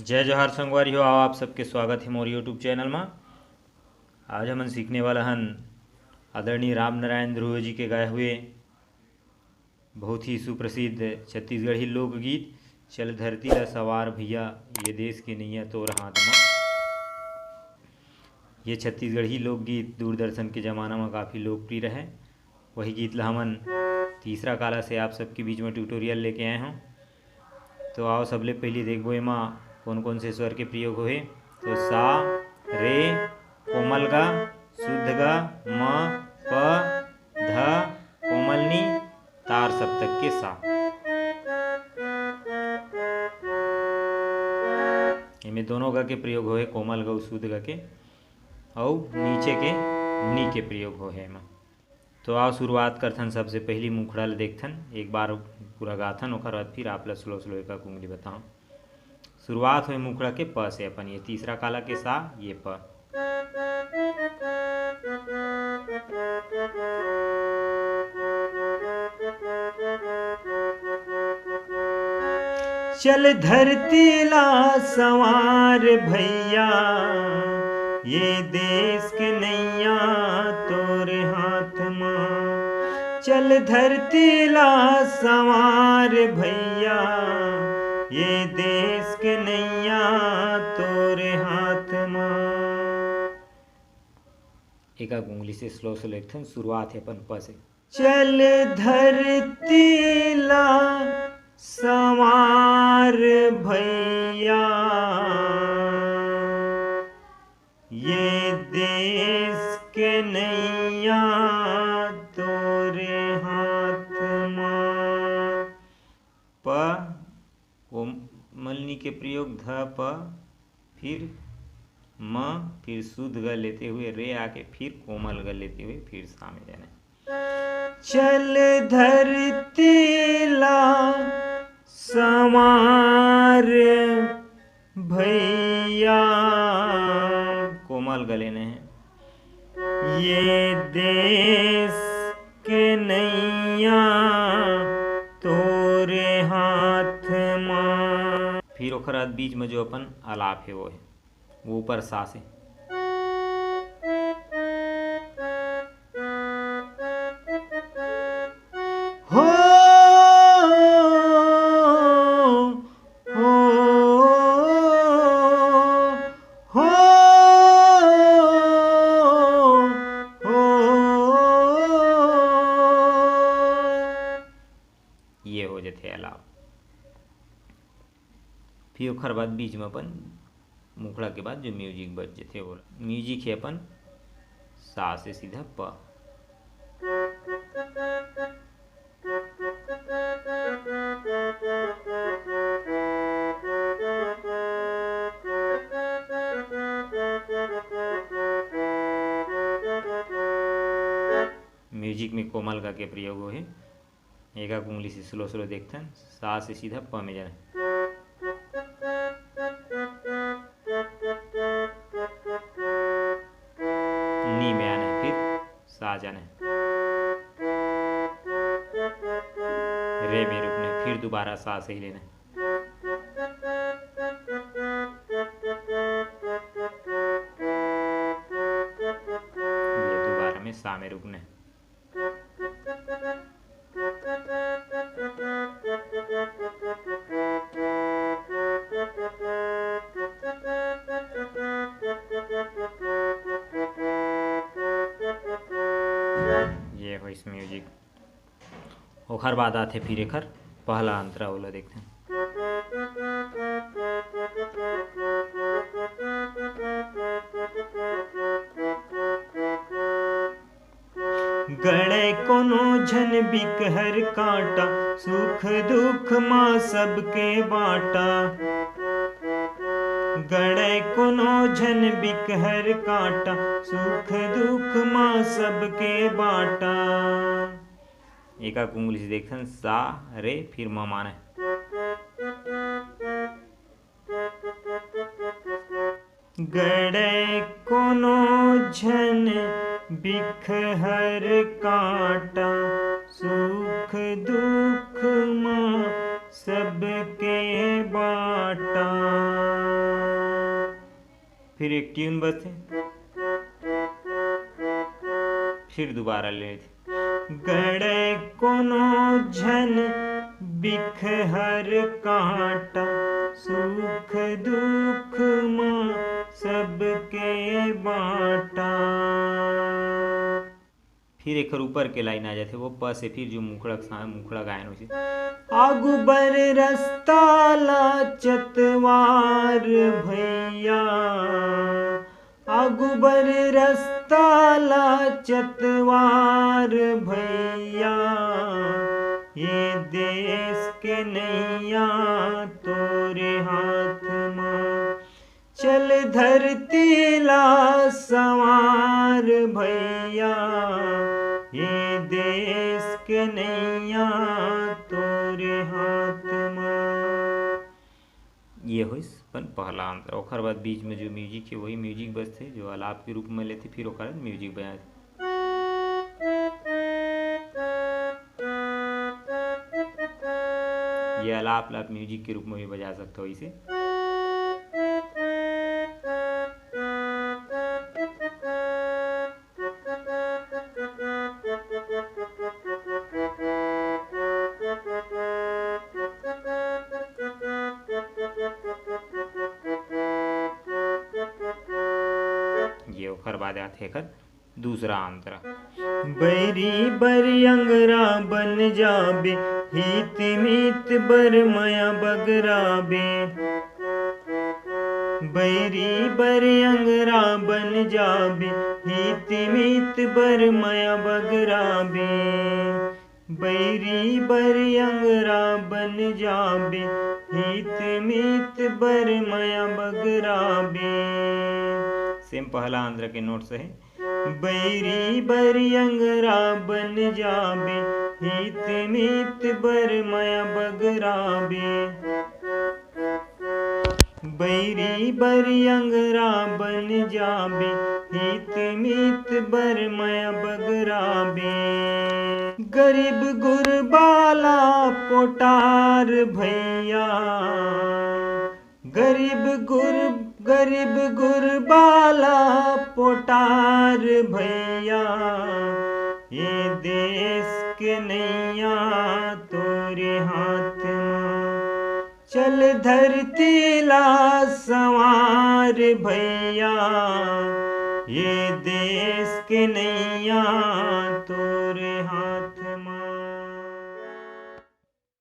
जय जोहार संगवारी हो। आओ आप सबके स्वागत है मोर यूट्यूब चैनल में। आज हम सीखने वाला हन आदरणीय राम नारायण ध्रुव जी के गाए हुए बहुत ही सुप्रसिद्ध छत्तीसगढ़ी लोकगीत चल धरती ला सवार भैया ये देश के नैया तोर हाथ में। ये छत्तीसगढ़ी लोकगीत दूरदर्शन के ज़माना में काफ़ी लोकप्रिय रहे। वही गीत ला हमन तीसरा काला से आप सबके बीच में ट्यूटोरियल लेके आए हों। तो आओ सबले पहले देखबो एमा कौन कौन से स्वर के प्रयोग होए। तो सा, रे, कोमल गा, शुद्ध गा, म, प, ध, कोमलनी, तार सप्तक के सा। इनमें दोनों गा के प्रयोग होए, कोमल गा शुद्ध गा के, और नीचे के नी के प्रयोग होए एमा। तो आओ शुरुआत करथन। सबसे पहली मुखड़ा ले देखथन, एक बार पूरा गाथन, ओकर बाद फिर आप ला स्लो स्लो एक कुंगली बताऊं। शुरुआत हुई मुखड़ा के प से, अपन ये तीसरा काला के सा, ये प। चल धरती ला सवार भैया ये देश के नैया तोरे हाथ में। चल धरती ला सवार भैया ये देश के नैया तोरे हाथ में। एक उंगली से स्लो स्लो लिखते। शुरुआत है अपन प से। चल धरती ला सवार भैया ये देश के नैया तोरे हाथ में। प कोमलनी के प्रयोग ध प, फिर म, फिर शुद्ध ग लेते हुए रे आके फिर कोमल ग लेते हुए फिर सा में जाना। चल धरती ला सवार भैया, कोमल ग लेने हैं, ये देश के नैया तोरे हाथ में। फिर ओकर बाद बीच में जो अपन आलाप है वो ऊपर सा से। हो हो हो ये हो जाते आलाप। फिर ओकर बाद बीच में अपन मुखड़ा के बाद जो म्यूजिक बज जाते वो म्यूजिक है अपन सा से सीधा प। म्यूजिक में कोमल गा के प्रयोग हो है। एक उंगली से स्लो स्लो देखते हैं। सा से सीधा प में जाना। नी में आना है, फिर सा जाना है, रे में रुकना है, फिर दोबारा सा से ही लेना है, ये दोबारा में सा में रुकना है। ये हो इस म्यूजिक। ओखर बाद आते फिर एखर पहला अंतरा वाला देखते हैं। गड़े कोनो झन बिकहर कांटा सुख दुख माँ सबके बाटा। गड़े कोनो झन बिकहर कांटा सुख दुख माँ सबके बाटा। एक उंगली से देखते सा रे फिर म माने। गड़े कोनो झन बिखहर कांटा सुख दुख माँ सबके के बाटा। फिर एक ट्यून बजते, फिर दोबारा ले गड़े कोनो झन बिख हर कांटा, सुख दुख माँ सबके बाटा। फिर एक ऊपर के लाइन आ जाते, वो प से फिर जो मुखड़ा गायन हो से आगु बर रस्ता लाचतवार भैया, आगु बर रस्ता लाचतवार भैया, ये देश के नैया तोरे हाथ माँ, चल धरती ला संवार भैया, ये देश के नैया तोरे हाथ माँ। ये हो पहला अंतर। ओकर बाद बीच में जो म्यूजिक है वही म्यूजिक बजते जो आलाप के रूप में लेते, फिर ओकर म्यूजिक बजा। ये आलाप म्यूजिक के रूप में भी बजा सकते हो इसे। ये ओकर बाद आते कर दूसरा अंतरा। बैरी बरी अंगरा बन जाबे, हित मित बर माया बगराबे, बैरी बरी अंगरा बन जाबे, हित मित बर माया बगराबे, बैरी बरी अंगरा बन जाबे, हित मित बर माया बगराबे। सेम पहला आंध्र के नोट से है। बैरी बरी अंगरा बन जाबे, हित मित बर माया बगराबे, बैरी बरी अंगरा बन जाबे, हित मित बर माया बगराबे। गरीब गुरबाला पोटार भैया, गरीब गुरबाला पोटार भैया, ये देश के नैया तोरे हाथ माँ, चल धरती ला संवार भैया, ये देश के नैया तोरे हाथ।